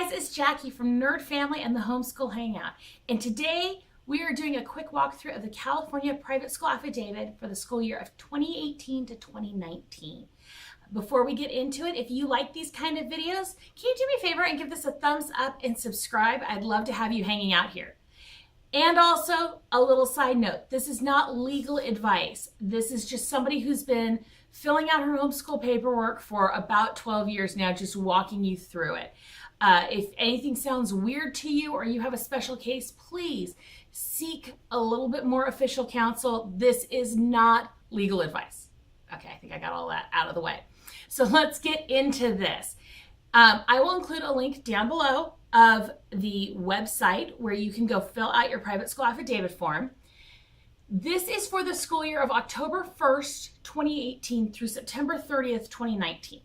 guys, it's Jackie from Nerd Family and the Homeschool Hangout. And today we are doing a quick walkthrough of the California Private School Affidavit for the school year of 2018 to 2019. Before we get into it, if you like these kind of videos, can you do me a favor and give this a thumbs up and subscribe? I'd love to have you hanging out here. And also, a little side note, this is not legal advice. This is just somebody who's been filling out her homeschool paperwork for about 12 years now, just walking you through it. If anything sounds weird to you or you have a special case, please seek a little bit more official counsel. This is not legal advice. Okay, I think I got all that out of the way. So let's get into this. I will include a link down below of the website where you can go fill out your private school affidavit form. This is for the school year of October 1st, 2018 through September 30th, 2019.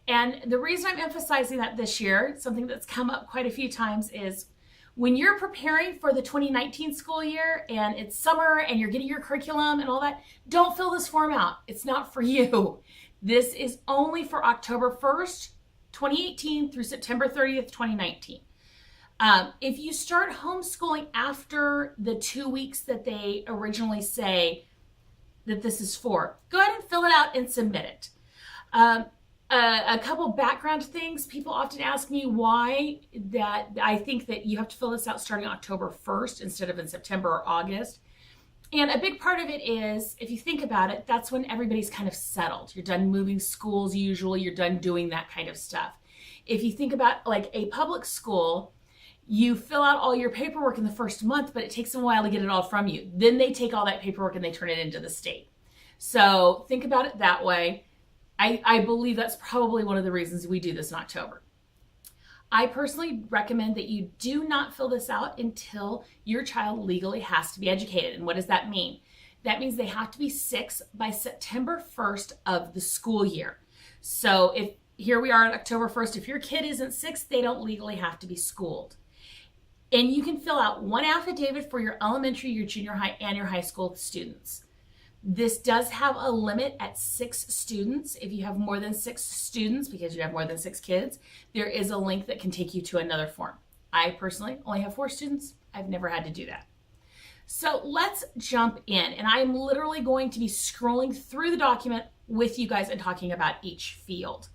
And the reason I'm emphasizing that this year, something that's come up quite a few times, is when you're preparing for the 2019 school year and it's summer and you're getting your curriculum and all that, don't fill this form out. It's not for you. This is only for October 1st, 2018 through September 30th, 2019. If you start homeschooling after the 2 weeks that they originally say that this is for, go ahead and fill it out and submit it. A couple background things. People often ask me why that I think that you have to fill this out starting October 1st instead of in September or August. And a big part of it is, if you think about it, that's when everybody's kind of settled. You're done moving schools usually, you're done doing that kind of stuff. If you think about like a public school, you fill out all your paperwork in the first month, but it takes them a while to get it all from you. Then they take all that paperwork and they turn it into the state. So think about it that way. I believe that's probably one of the reasons we do this in October. I personally recommend that you do not fill this out until your child legally has to be educated. And what does that mean? That means they have to be 6 by September 1st of the school year. So if here we are on October 1st, if your kid isn't 6, they don't legally have to be schooled. And you can fill out one affidavit for your elementary, your junior high, and your high school students. This does have a limit at 6 students. If you have more than 6 students, because you have more than 6 kids, there is a link that can take you to another form. I personally only have 4 students. I've never had to do that. So let's jump in. And I'm literally going to be scrolling through the document with you guys and talking about each field.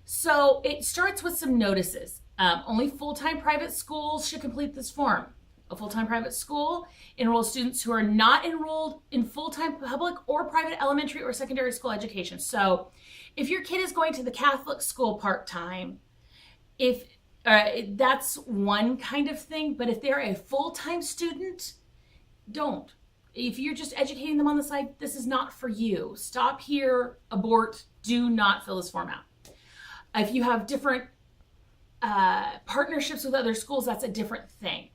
So it starts with some notices. Only full-time private schools should complete this form. A full-time private school enrolls students who are not enrolled in full-time public or private elementary or secondary school education. So if your kid is going to the Catholic school part-time, if that's one kind of thing, but if they're a full-time student, don't. If you're just educating them on the side, this is not for you. Stop here, abort, do not fill this form out. If you have different partnerships with other schools, that's a different thing.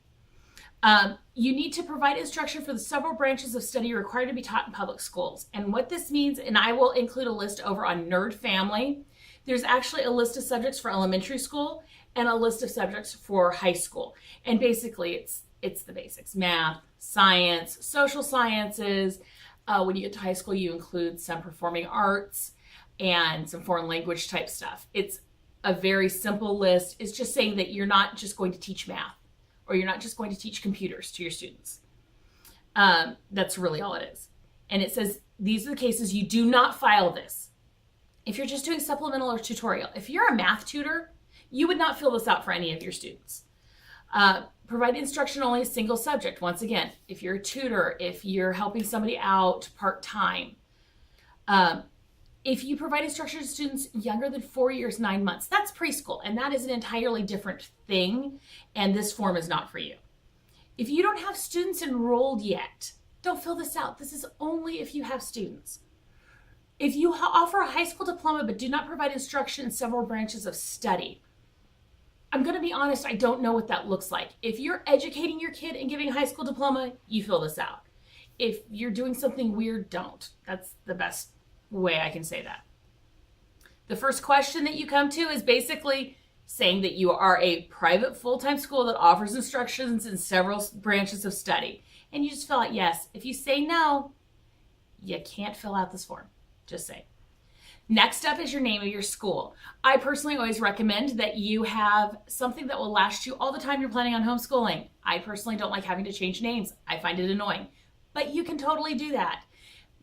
You need to provide instruction for the several branches of study required to be taught in public schools. And what this means, and I will include a list over on Nerd Family, there's actually a list of subjects for elementary school and a list of subjects for high school. And basically it's the basics: math, science, social sciences. When you get to high school, you include some performing arts and some foreign language type stuff. It's a very simple list. It's just saying that you're not just going to teach math, or you're not just going to teach computers to your students. That's really all it is. And it says, these are the cases you do not file this. If you're just doing supplemental or tutorial, if you're a math tutor, you would not fill this out for any of your students. Provide instruction only a single subject. Once again, if you're a tutor, if you're helping somebody out part-time, if you provide instruction to students younger than 4 years, 9 months, that's preschool, and that is an entirely different thing, and this form is not for you. If you don't have students enrolled yet, don't fill this out. This is only if you have students. If you offer a high school diploma but do not provide instruction in several branches of study, I'm going to be honest, I don't know what that looks like. If you're educating your kid and giving a high school diploma, you fill this out. If you're doing something weird, don't. That's the best way I can say that. The first question that you come to is basically saying that you are a private full-time school that offers instructions in several branches of study. And you just fill out yes. If you say no, you can't fill out this form. Just say. Next up is your name of your school. I personally always recommend that you have something that will last you all the time you're planning on homeschooling. I personally don't like having to change names. I find it annoying, but you can totally do that.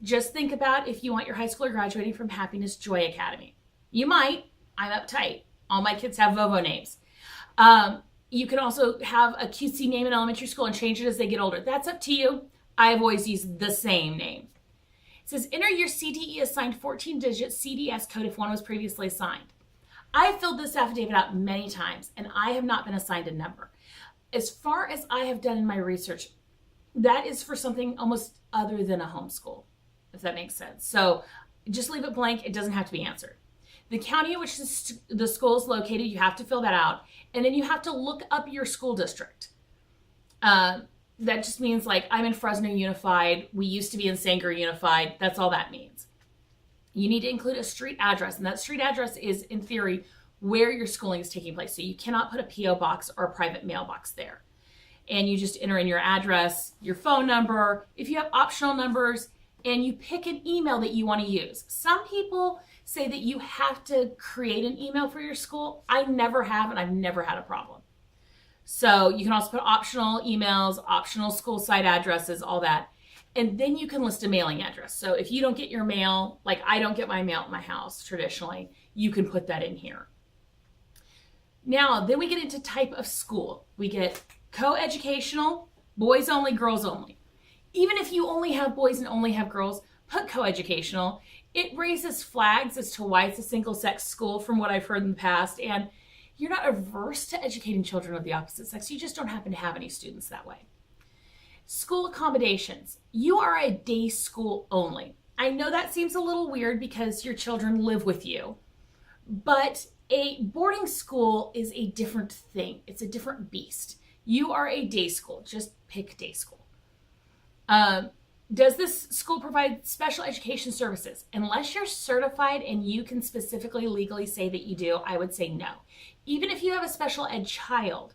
Just think about if you want your high schooler graduating from Happiness Joy Academy. You might. I'm uptight. All my kids have Vovo names. You can also have a cutesy name in elementary school and change it as they get older. That's up to you. I've always used the same name. It says, enter your CTE assigned 14-digit CDS code if one was previously assigned. I filled this affidavit out many times, and I have not been assigned a number. As far as I have done in my research, that is for something almost other than a homeschool, if that makes sense. So just leave it blank. It doesn't have to be answered. The county in which the school is located, you have to fill that out, and then you have to look up your school district. That just means like I'm in Fresno Unified. We used to be in Sanger Unified. That's all that means. You need to include a street address, and that street address is, in theory, where your schooling is taking place. So you cannot put a P.O. box or a private mailbox there. And you just enter in your address, your phone number, if you have optional numbers, and you pick an email that you want to use. Some people say that you have to create an email for your school. I never have, and I've never had a problem. So you can also put optional emails, optional school site addresses, all that. And then you can list a mailing address. So if you don't get your mail, like I don't get my mail at my house traditionally, you can put that in here. Now, then we get into type of school. We get co-educational, boys only, girls only. Even if you only have boys and only have girls, put co-educational. It raises flags as to why it's a single-sex school from what I've heard in the past. And you're not averse to educating children of the opposite sex. You just don't happen to have any students that way. School accommodations. You are a day school only. I know that seems a little weird because your children live with you, but a boarding school is a different thing. It's a different beast. You are a day school. Just pick day school. Does this school provide special education services? Unless you're certified and you can specifically legally say that you do, I would say no. Even if you have a special ed child,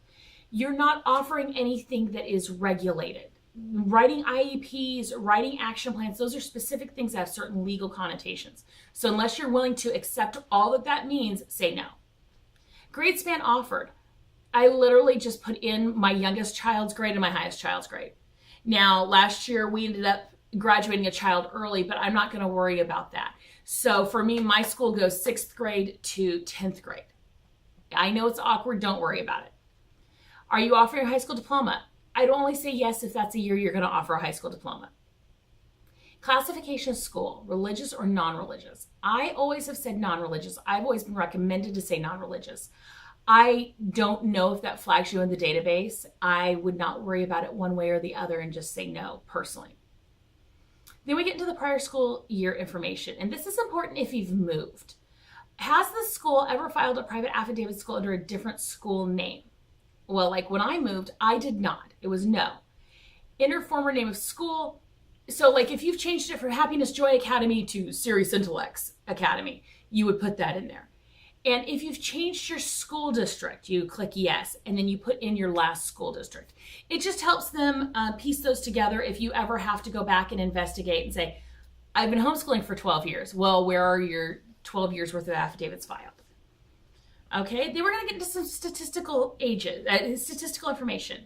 you're not offering anything that is regulated. Writing IEPs, writing action plans, those are specific things that have certain legal connotations. So unless you're willing to accept all that that means, say no. Grade span offered. I literally just put in my youngest child's grade and my highest child's grade. Now, last year we ended up graduating a child early, but I'm not going to worry about that. So for me, my school goes 6th grade to 10th grade. I know it's awkward. Don't worry about it. Are you offering a high school diploma? I'd only say yes if that's a year you're going to offer a high school diploma. Classification of school, religious or non-religious. I always have said non-religious. I've always been recommended to say non-religious. I don't know if that flags you in the database. I would not worry about it one way or the other and just say no, personally. Then we get into the prior school year information, and this is important if you've moved. Has the school ever filed a private affidavit school under a different school name? Well, like when I moved, I did not. It was no. Enter former name of school. So like if you've changed it from Happiness Joy Academy to Serious Intellects Academy, you would put that in there. And if you've changed your school district, you click yes, and then you put in your last school district. It just helps them piece those together if you ever have to go back and investigate and say, I've been homeschooling for 12 years. Well, where are your 12 years worth of affidavits filed? Okay, then we're going to get into some statistical information.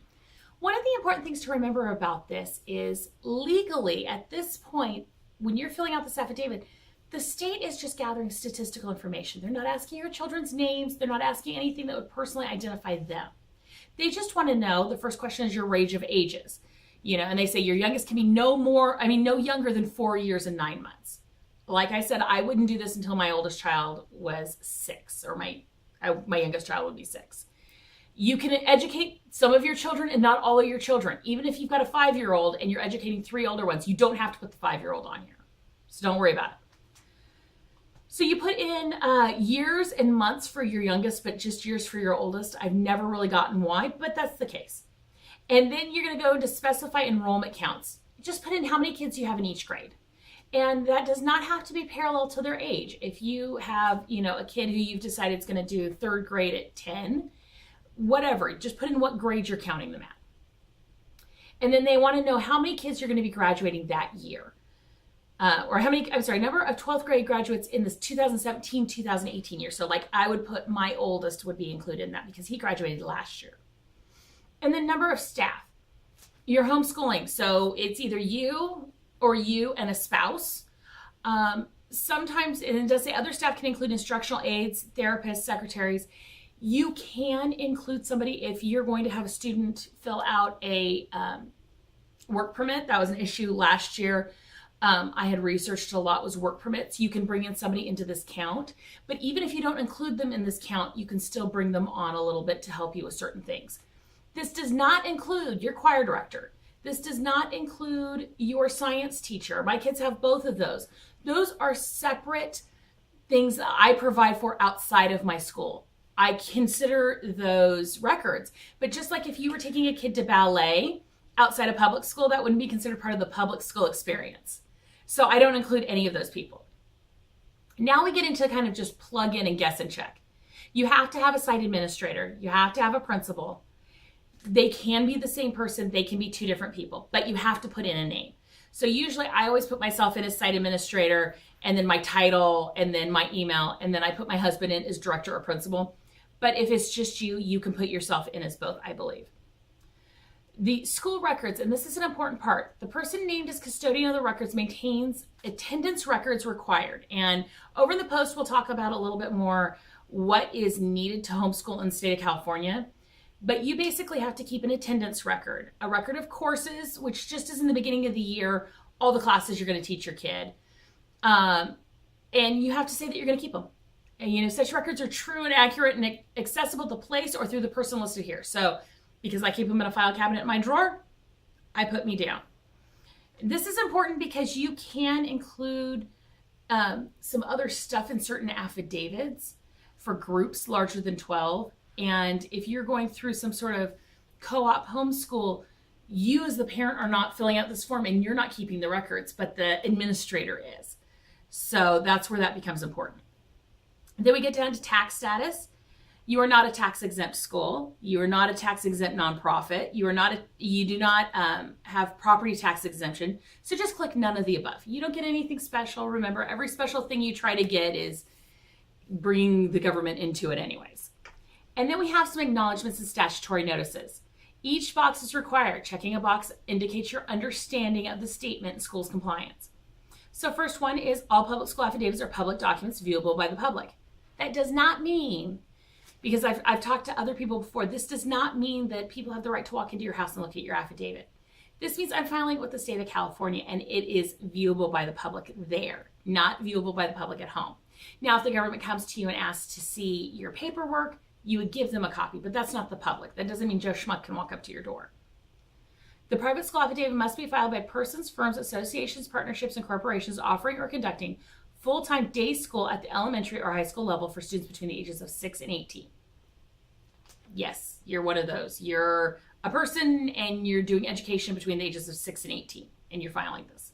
One of the important things to remember about this is legally at this point, when you're filling out this affidavit, the state is just gathering statistical information. They're not asking your children's names. They're not asking anything that would personally identify them. They just want to know, the first question is your range of ages. You know, and they say your youngest can be no younger than 4 years and 9 months. Like I said, I wouldn't do this until my oldest child was 6, or my youngest child would be 6. You can educate some of your children and not all of your children. Even if you've got a 5-year-old and you're educating 3 older ones, you don't have to put the 5-year-old on here. So don't worry about it. So you put in years and months for your youngest, but just years for your oldest. I've never really gotten why, but that's the case. And then you're going to go into specify enrollment counts. Just put in how many kids you have in each grade. And that does not have to be parallel to their age. If you have, a kid who you've decided is going to do 3rd grade at 10, whatever, just put in what grade you're counting them at. And then they want to know how many kids you're going to be graduating that year. number of 12th grade graduates in this 2017-2018 year. So like I would put my oldest would be included in that because he graduated last year. And then number of staff. You're homeschooling, so it's either you or you and a spouse. Sometimes, and it does say other staff can include instructional aides, therapists, secretaries. You can include somebody if you're going to have a student fill out a work permit. That was an issue last year. I had researched a lot was work permits. You can bring in somebody into this count, but even if you don't include them in this count, you can still bring them on a little bit to help you with certain things. This does not include your choir director. This does not include your science teacher. My kids have both of those. Those are separate things that I provide for outside of my school. I consider those records. But just like if you were taking a kid to ballet outside of public school, that wouldn't be considered part of the public school experience. So I don't include any of those people. Now we get into kind of just plug in and guess and check. You have to have a site administrator. You have to have a principal. They can be the same person. They can be two different people, but you have to put in a name. So usually I always put myself in as site administrator and then my title and then my email. And then I put my husband in as director or principal. But if it's just you, you can put yourself in as both, I believe. The school records, and this is an important part, the person named as custodian of the records maintains attendance records required. And over in the post, we'll talk about a little bit more what is needed to homeschool in the state of California. But you basically have to keep an attendance record, a record of courses, which just is in the beginning of the year, all the classes you're going to teach your kid. And you have to say that you're going to keep them. And, such records are true and accurate and accessible to place or through the person listed here. So because I keep them in a file cabinet in my drawer, I put me down. This is important because you can include some other stuff in certain affidavits for groups larger than 12. And if you're going through some sort of co-op homeschool, you as the parent are not filling out this form and you're not keeping the records, but the administrator is. So that's where that becomes important. Then we get down to tax status. You are not a tax exempt school. You are not a tax exempt nonprofit. You do not have property tax exemption. So just click none of the above. You don't get anything special. Remember, every special thing you try to get is bringing the government into it anyways. And then we have some acknowledgments and statutory notices. Each box is required. Checking a box indicates your understanding of the statement and school's compliance. So first one is all public school affidavits are public documents viewable by the public. That does not mean, because I've talked to other people before, this does not mean that people have the right to walk into your house and look at your affidavit. This means I'm filing with the state of California and it is viewable by the public there, not viewable by the public at home. Now, if the government comes to you and asks to see your paperwork, you would give them a copy, but that's not the public. That doesn't mean Joe Schmuck can walk up to your door. The private school affidavit must be filed by persons, firms, associations, partnerships, and corporations offering or conducting full-time day school at the elementary or high school level for students between the ages of 6 and 18. Yes, you're one of those. You're a person and you're doing education between the ages of 6 and 18, and you're filing this.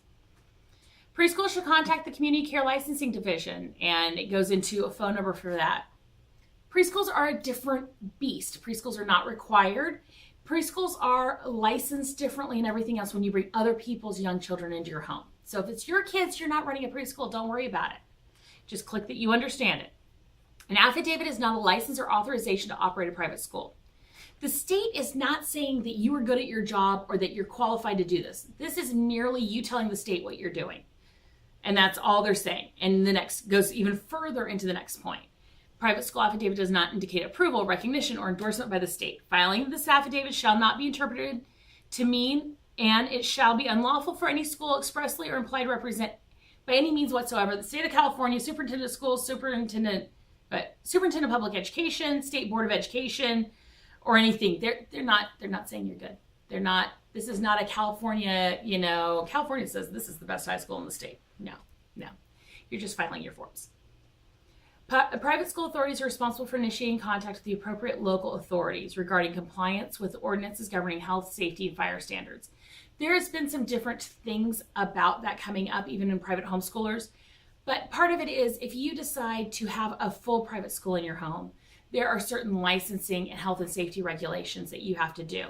Preschool should contact the Community Care Licensing Division, and it goes into a phone number for that. Preschools are a different beast. Preschools are not required. Preschools are licensed differently and everything else when you bring other people's young children into your home. So if it's your kids, you're not running a preschool, don't worry about it. Just click that you understand it. An affidavit is not a license or authorization to operate a private school. The state is not saying that you are good at your job or that you're qualified to do this. This is merely you telling the state what you're doing. And that's all they're saying. And the next goes even further into the next point. Private school affidavit does not indicate approval, recognition, or endorsement by the state. Filing of this affidavit shall not be interpreted to mean, and it shall be unlawful for any school expressly or implied to represent by any means whatsoever the state of California, superintendent of schools, superintendent of public education, state board of education, or anything. They're not saying you're good. They're not. This is not a California. California says this is the best high school in the state. No. You're just filing your forms. Private school authorities are responsible for initiating contact with the appropriate local authorities regarding compliance with ordinances governing health, safety, and fire standards. There has been some different things about that coming up, even in private homeschoolers. But part of it is if you decide to have a full private school in your home, there are certain licensing and health and safety regulations that you have to do.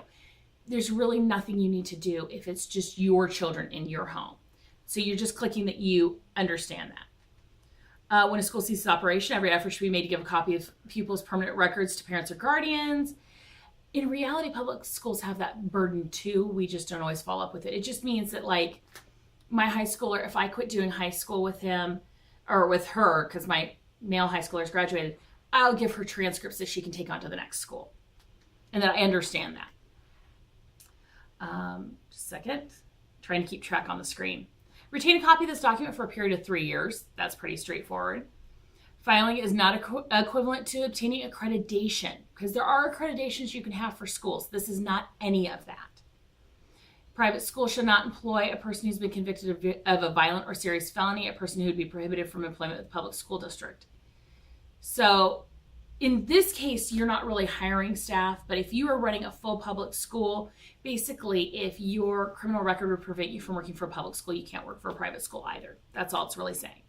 There's really nothing you need to do if it's just your children in your home. So you're just clicking that you understand that. When a school ceases operation, every effort should be made to give a copy of pupils' permanent records to parents or guardians. In reality, public schools have that burden too. We just don't always follow up with it. It just means that, like, my high schooler, if I quit doing high school with him or with her, because my male high schoolers graduated, I'll give her transcripts that she can take on to the next school. And that I understand that. Just a second. Trying to keep track on the screen. Retain a copy of this document for a period of 3 years. That's pretty straightforward. Filing is not equivalent to obtaining accreditation, because there are accreditations you can have for schools. This is not any of that. Private school should not employ a person who's been convicted of a violent or serious felony, a person who would be prohibited from employment with the public school district. So in this case, you're not really hiring staff, but if you are running a full public school, basically, if your criminal record would prevent you from working for a public school, you can't work for a private school either. That's all it's really saying.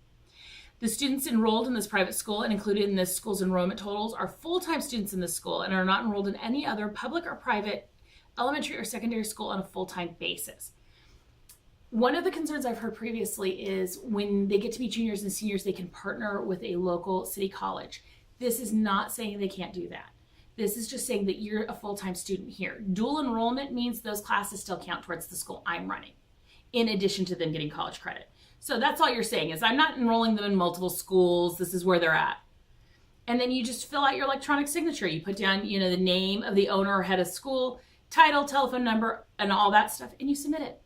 The students enrolled in this private school and included in this school's enrollment totals are full-time students in this school and are not enrolled in any other public or private elementary or secondary school on a full-time basis. One of the concerns I've heard previously is when they get to be juniors and seniors, they can partner with a local city college. This is not saying they can't do that. This is just saying that you're a full-time student here. Dual enrollment means those classes still count towards the school I'm running, in addition to them getting college credit. So that's all you're saying is I'm not enrolling them in multiple schools. This is where they're at. And then you just fill out your electronic signature. You put down, the name of the owner or head of school, title, telephone number, and all that stuff, and you submit it.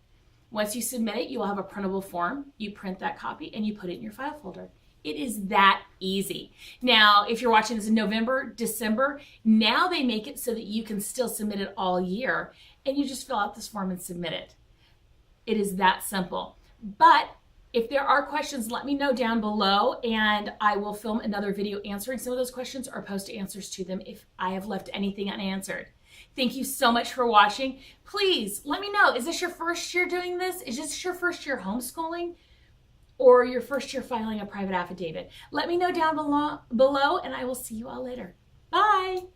Once you submit it, you will have a printable form. You print that copy and you put it in your file folder. It is that easy. Now, if you're watching this in November, December, now they make it so that you can still submit it all year, and you just fill out this form and submit it. It is that simple. But if there are questions, let me know down below, and I will film another video answering some of those questions or post answers to them if I have left anything unanswered. Thank you so much for watching. Please let me know, is this your first year doing this? Is this your first year homeschooling? Or your first year filing a private affidavit? Let me know down below, and I will see you all later. Bye.